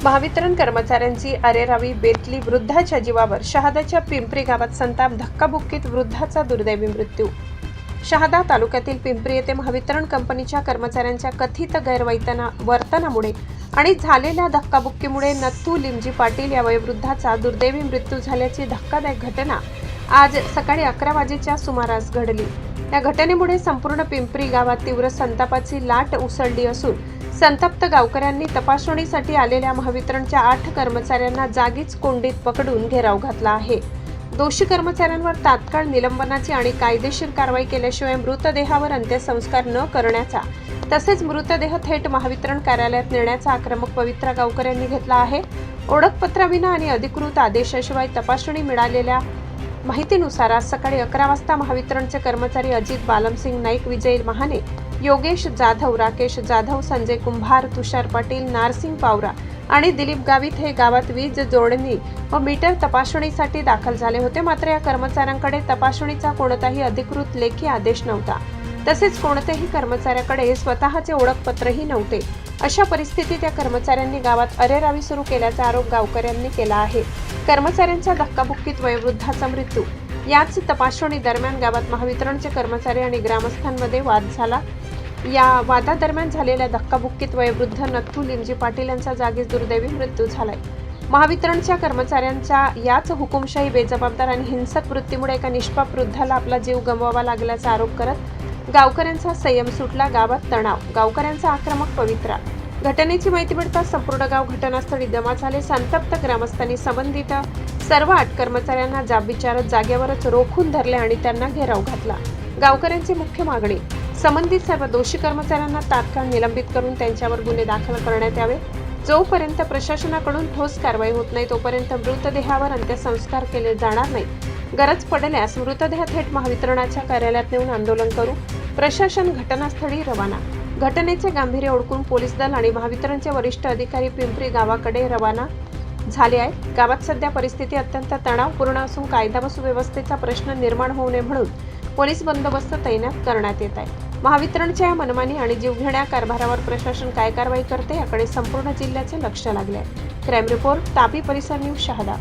महावितरण कर्मचाऱ्यांची अरेरावी बेतली, वृद्धाच्या जीवावर. शहादाच्या पिंपरी गावात संताप, धक्काबुक्कीत वृद्धाचा दुर्दैवी मृत्यू. शहादा तालुक्यातील पिंपरी येथे महावितरण कंपनीच्या कर्मचाऱ्यांच्या कथित गैरवर्तनामुळे आणि झालेल्या धक्काबुक्कीमुळे नथू लिमजी पाटील या वयोवृद्धाचा दुर्दैवी मृत्यू झाल्याची धक्कादायक घटना आज सकाळी 11 वाजेच्या सुमारास घडली. या घटनेमुळे संपूर्ण पिंपरी गावात तीव्र संतापाची लाट उसळली असून संतप्त गावकऱ्यांनी तपासणीसाठी आलेल्या महावितरणच्या 8 कर्मचाऱ्यांना जागीच कोंडीत पकडून घेराव घातला आहे. दोषी कर्मचाऱ्यांवर तात्काळ निलंबनाची आणि कायदेशीर कारवाई केल्याशिवाय मृतदेहावर अंत्यसंस्कार न करण्याचा तसेच मृतदेह थेट महावितरण कार्यालयात नेण्याचा आक्रमक पवित्रा गावकऱ्यांनी घेतला आहे. ओळखपत्राविना आणि अधिकृत आदेशाशिवाय तपासणी मिळालेल्या माहितीनुसार आज सकाळी 11 वाजता महावितरणचे कर्मचारी अजित बालमसिंग नाईक, विजय महाने, योगेश जाधव, राकेश जाधव, संजय कुंभार, तुषार पाटील, नारसिंग पावरा आणि दिलीप गावित हे गावात वीज जोडणी व मीटर तपासणीसाठी दाखल झाले होते. मात्र या कर्मचाऱ्यांकडे तपासणीचा कोणताही अधिकृत लेखी आदेश नव्हता. तसेच कोणत्याही कर्मचाऱ्याकडे स्वतःचे ओळखपत्रही नव्हते. अशा परिस्थितीत या कर्मचाऱ्यांनी गावात अरेरावी सुरू केल्याचा आरोप गावकऱ्यांनी केला आहे. कर्मचाऱ्यांच्या धक्काबुक्कीत वयोवृद्धाचा मृत्यू. याच तपासणी दरम्यान गावात महावितरणचे कर्मचारी आणि ग्रामस्थांमध्ये वाद झाला. या वादादरम्यान झालेल्या धक्काबुक्कीत वयोवृद्ध नथू लिमजी पाटील यांचा जागीच दुर्दैवी मृत्यू झालाय. महावितरणच्या कर्मचाऱ्यांच्या याच हुकुमशाही, बेजबाबदार आणि हिंसक वृत्तीमुळे एका निष्पाप वृद्धाला आपला जीव गमवावा लागल्याचा आरोप करत गावकऱ्यांचा संयम सुटला. गावात तणाव, गावकऱ्यांचा आक्रमक पवित्रा. घटनेची माहिती मिळताच संपूर्ण गाव घटनास्थळी जमा झाले. संतप्त ग्रामस्थांनी संबंधित सर्व 8 कर्मचाऱ्यांना जाब विचारत जागेवरच रोखून धरले आणि त्यांना घेराव घातला. गावकऱ्यांची मुख्य मागणी, संबंधित सर्व दोषी कर्मचाऱ्यांना तात्काळ निलंबित करून त्यांच्यावर गुन्हे दाखल करण्यात यावे. जोपर्यंत प्रशासनाकडून ठोस कारवाई होत नाही तोपर्यंत मृतदेहावर अंत्यसंस्कार केले जाणार नाही. गरज पडल्यास मृतदेह थेट महावितरणाच्या कार्यालयात नेऊन आंदोलन करू. प्रशासन घटनास्थळी रवाना. घटनेचे गांभीर्य ओळखून पोलीस दल आणि महावितरणचे वरिष्ठ अधिकारी पिंपरी गावाकडे रवाना झाले आहेत. गावात सध्या परिस्थिती अत्यंत तणावपूर्ण असून कायदा व सुव्यवस्थेचा प्रश्न निर्माण होऊ नये म्हणून पोलीस बंदोबस्त तैनात करण्यात येत आहे. महावितरणच्या या मनमानी आणि जीवघेण्या कारभारावर प्रशासन काय कारवाई करते याकडे संपूर्ण जिल्ह्याचे लक्ष लागले आहे. क्राईम रिपोर्ट, तापी परिसर न्यूज, शहादा.